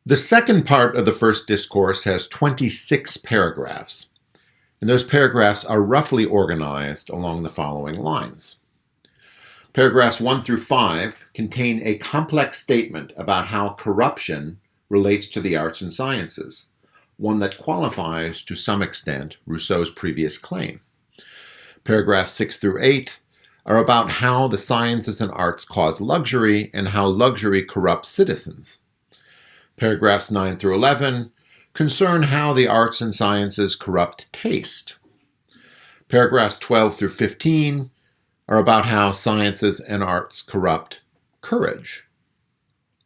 The second part of the first discourse has 26 paragraphs, and those paragraphs are roughly organized along the following lines. Paragraphs 1 through 5 contain a complex statement about how corruption relates to the arts and sciences, one that qualifies to some extent Rousseau's previous claim. Paragraphs 6 through 8 are about how the sciences and arts cause luxury and how luxury corrupts citizens. Paragraphs 9 through 11 concern how the arts and sciences corrupt taste. Paragraphs 12 through 15 are about how sciences and arts corrupt courage.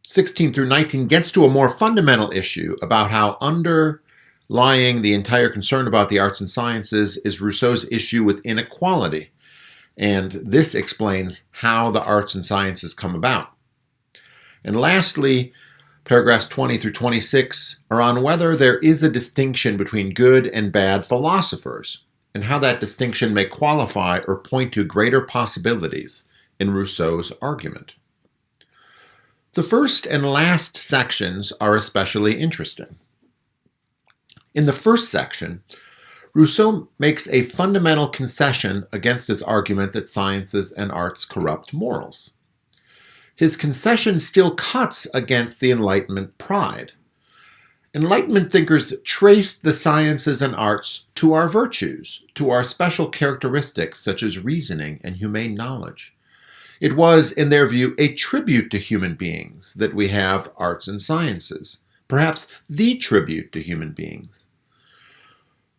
16 through 19 gets to a more fundamental issue about how underlying the entire concern about the arts and sciences is Rousseau's issue with inequality, and this explains how the arts and sciences come about. And lastly, paragraphs 20 through 26 are on whether there is a distinction between good and bad philosophers, and how that distinction may qualify or point to greater possibilities in Rousseau's argument. The first and last sections are especially interesting. In the first section, Rousseau makes a fundamental concession against his argument that sciences and arts corrupt morals. His concession still cuts against the Enlightenment pride. Enlightenment thinkers traced the sciences and arts to our virtues, to our special characteristics such as reasoning and humane knowledge. It was, in their view, a tribute to human beings that we have arts and sciences, perhaps the tribute to human beings.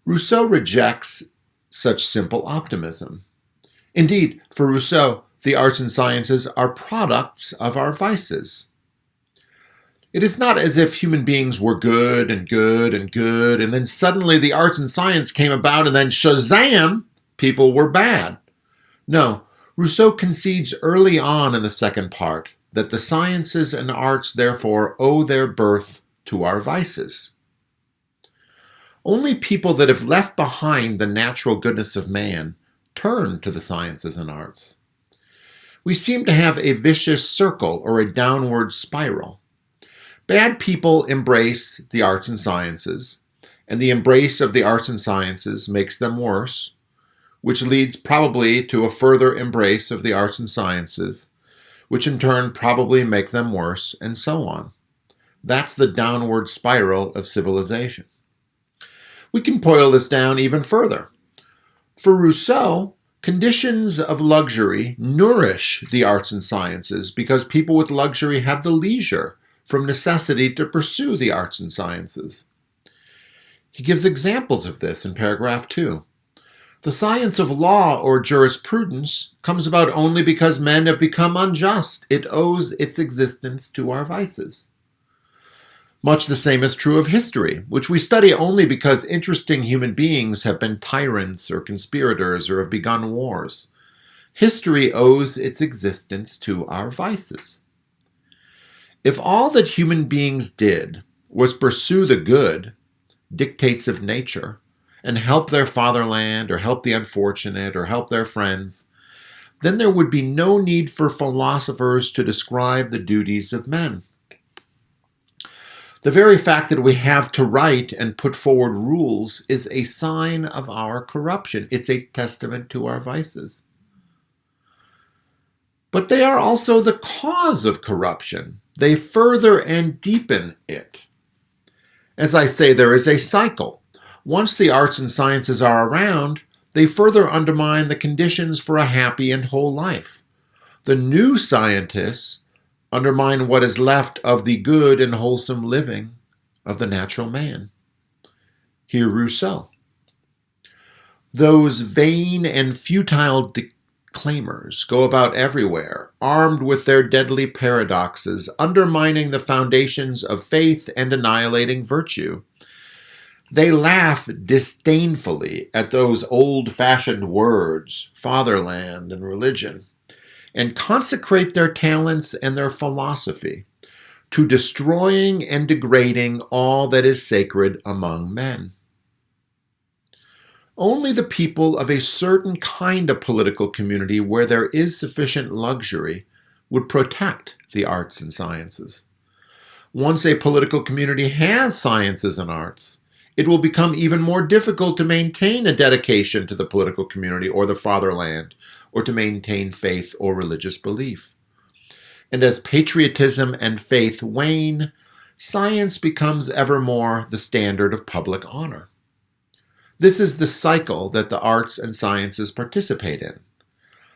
Rousseau rejects such simple optimism. Indeed, for Rousseau, the arts and sciences are products of our vices. It is not as if human beings were good and good and good, and then suddenly the arts and science came about, and then shazam, people were bad. No, Rousseau concedes early on in the second part that the sciences and arts therefore owe their birth to our vices. Only people that have left behind the natural goodness of man turn to the sciences and arts. We seem to have a vicious circle or a downward spiral. Bad people embrace the arts and sciences, and the embrace of the arts and sciences makes them worse, which leads probably to a further embrace of the arts and sciences, which in turn probably make them worse, and so on. That's the downward spiral of civilization. We can boil this down even further. For Rousseau, conditions of luxury nourish the arts and sciences because people with luxury have the leisure from necessity to pursue the arts and sciences. He gives examples of this in paragraph 2. The science of law or jurisprudence comes about only because men have become unjust. It owes its existence to our vices. Much the same is true of history, which we study only because interesting human beings have been tyrants or conspirators or have begun wars. History owes its existence to our vices. If all that human beings did was pursue the good, dictates of nature, and help their fatherland or help the unfortunate or help their friends, then there would be no need for philosophers to describe the duties of men. The very fact that we have to write and put forward rules is a sign of our corruption. It's a testament to our vices. But they are also the cause of corruption. They further and deepen it. As I say, there is a cycle. Once the arts and sciences are around, they further undermine the conditions for a happy and whole life. The new scientists undermine what is left of the good and wholesome living of the natural man. Hear Rousseau. Those vain and futile claimers go about everywhere, armed with their deadly paradoxes, undermining the foundations of faith and annihilating virtue. They laugh disdainfully at those old-fashioned words, fatherland and religion, and consecrate their talents and their philosophy to destroying and degrading all that is sacred among men. Only the people of a certain kind of political community where there is sufficient luxury would protect the arts and sciences. Once a political community has sciences and arts, it will become even more difficult to maintain a dedication to the political community or the fatherland, or to maintain faith or religious belief. And as patriotism and faith wane, science becomes ever more the standard of public honor. This is the cycle that the arts and sciences participate in.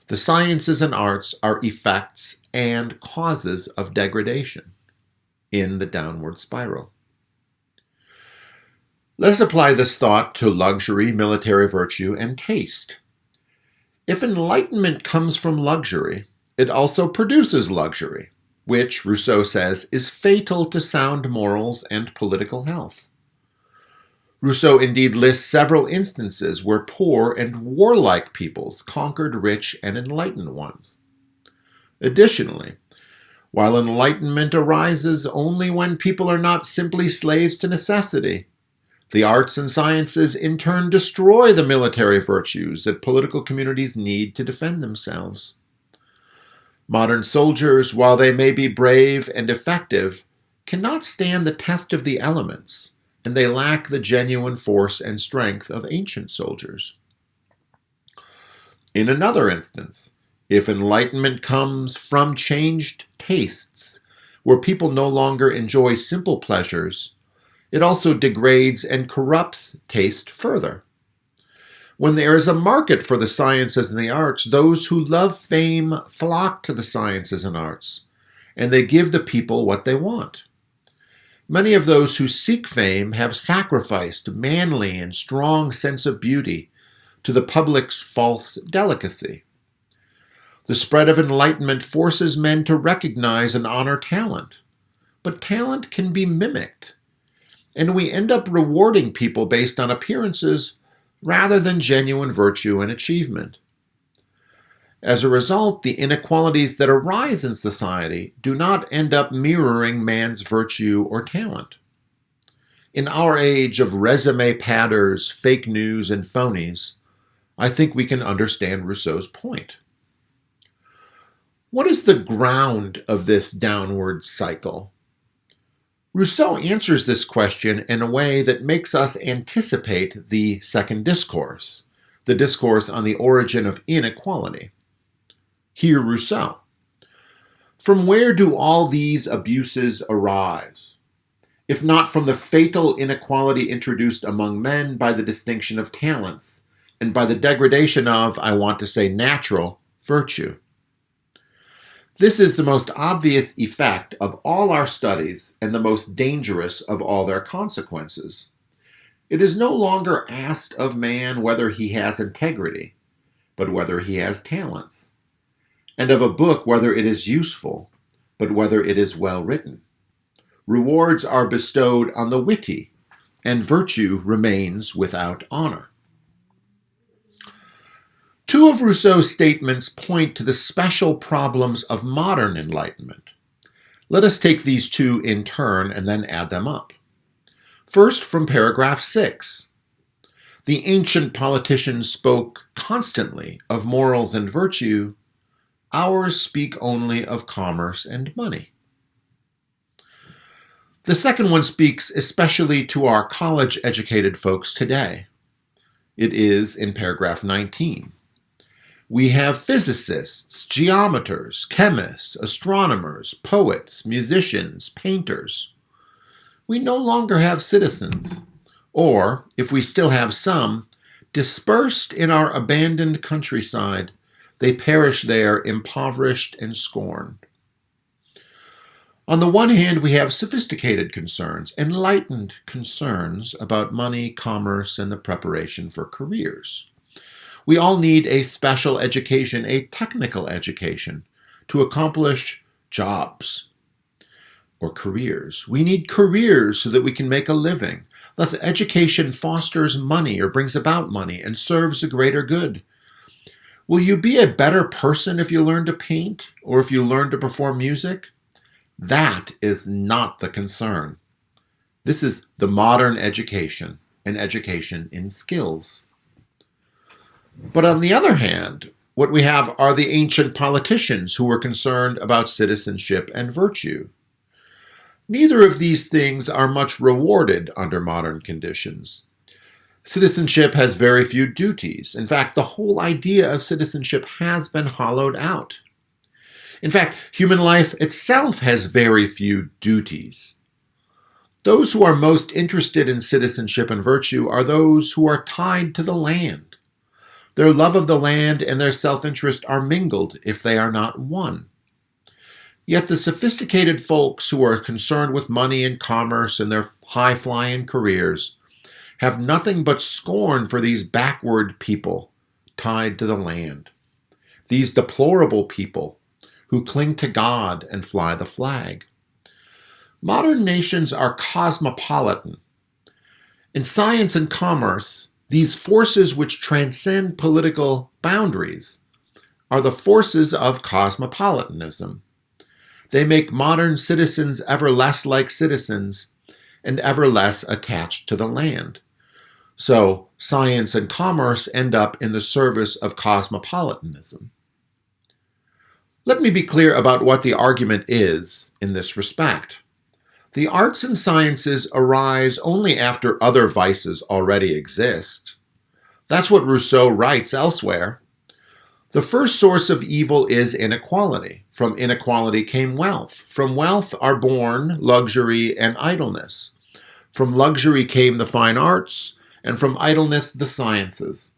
The sciences and arts are effects and causes of degradation in the downward spiral. Let us apply this thought to luxury, military virtue, and taste. If enlightenment comes from luxury, it also produces luxury, which, Rousseau says, is fatal to sound morals and political health. Rousseau indeed lists several instances where poor and warlike peoples conquered rich and enlightened ones. Additionally, while enlightenment arises only when people are not simply slaves to necessity, the arts and sciences in turn destroy the military virtues that political communities need to defend themselves. Modern soldiers, while they may be brave and effective, cannot stand the test of the elements, and they lack the genuine force and strength of ancient soldiers. In another instance, if enlightenment comes from changed tastes, where people no longer enjoy simple pleasures, it also degrades and corrupts taste further. When there is a market for the sciences and the arts, those who love fame flock to the sciences and arts, and they give the people what they want. Many of those who seek fame have sacrificed manly and strong sense of beauty to the public's false delicacy. The spread of enlightenment forces men to recognize and honor talent, but talent can be mimicked, and we end up rewarding people based on appearances rather than genuine virtue and achievement. As a result, the inequalities that arise in society do not end up mirroring man's virtue or talent. In our age of resume padders, fake news, and phonies, I think we can understand Rousseau's point. What is the ground of this downward cycle? Rousseau answers this question in a way that makes us anticipate the second discourse, the discourse on the origin of inequality. Hear Rousseau. From where do all these abuses arise? If not from the fatal inequality introduced among men by the distinction of talents, and by the degradation of, I want to say, natural virtue. This is the most obvious effect of all our studies and the most dangerous of all their consequences. It is no longer asked of man whether he has integrity, but whether he has talents, and of a book whether it is useful, but whether it is well written. Rewards are bestowed on the witty, and virtue remains without honor. Two of Rousseau's statements point to the special problems of modern enlightenment. Let us take these two in turn and then add them up. First, from paragraph 6. The ancient politicians spoke constantly of morals and virtue. Ours speak only of commerce and money. The second one speaks especially to our college-educated folks today. It is in paragraph 19. We have physicists, geometers, chemists, astronomers, poets, musicians, painters. We no longer have citizens, or, if we still have some, dispersed in our abandoned countryside, they perish there impoverished and scorned. On the one hand, we have sophisticated concerns, enlightened concerns about money, commerce, and the preparation for careers. We all need a special education, a technical education, to accomplish jobs or careers. We need careers so that we can make a living. Thus, education fosters money or brings about money and serves a greater good. Will you be a better person if you learn to paint or if you learn to perform music? That is not the concern. This is the modern education, an education in skills. But on the other hand, what we have are the ancient politicians who were concerned about citizenship and virtue. Neither of these things are much rewarded under modern conditions. Citizenship has very few duties. In fact, the whole idea of citizenship has been hollowed out. In fact, human life itself has very few duties. Those who are most interested in citizenship and virtue are those who are tied to the land. Their love of the land and their self-interest are mingled if they are not one. Yet the sophisticated folks who are concerned with money and commerce and their high-flying careers have nothing but scorn for these backward people tied to the land, these deplorable people who cling to God and fly the flag. Modern nations are cosmopolitan. In science and commerce, these forces which transcend political boundaries are the forces of cosmopolitanism. They make modern citizens ever less like citizens and ever less attached to the land. So science and commerce end up in the service of cosmopolitanism. Let me be clear about what the argument is in this respect. The arts and sciences arise only after other vices already exist. That's what Rousseau writes elsewhere. The first source of evil is inequality. From inequality came wealth. From wealth are born luxury and idleness. From luxury came the fine arts, and from idleness the sciences.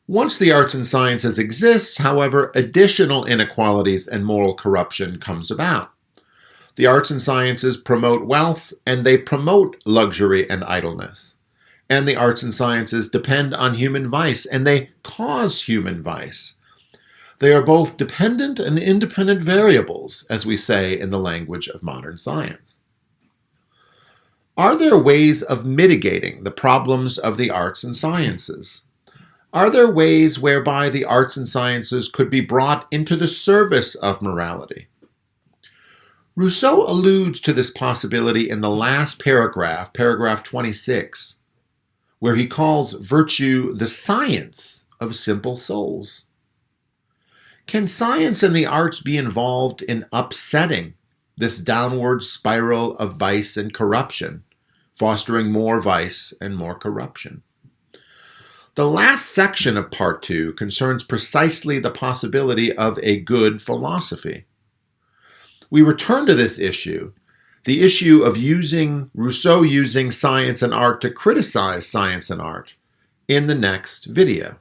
Once the arts and sciences exist, however, additional inequalities and moral corruption comes about. The arts and sciences promote wealth, and they promote luxury and idleness. And the arts and sciences depend on human vice, and they cause human vice. They are both dependent and independent variables, as we say in the language of modern science. Are there ways of mitigating the problems of the arts and sciences? Are there ways whereby the arts and sciences could be brought into the service of morality? Rousseau alludes to this possibility in the last paragraph, paragraph 26, where he calls virtue the science of simple souls. Can science and the arts be involved in upsetting this downward spiral of vice and corruption, fostering more vice and more corruption? The last section of Part 2 concerns precisely the possibility of a good philosophy. We return to this issue, the issue of Rousseau using science and art to criticize science and art, in the next video.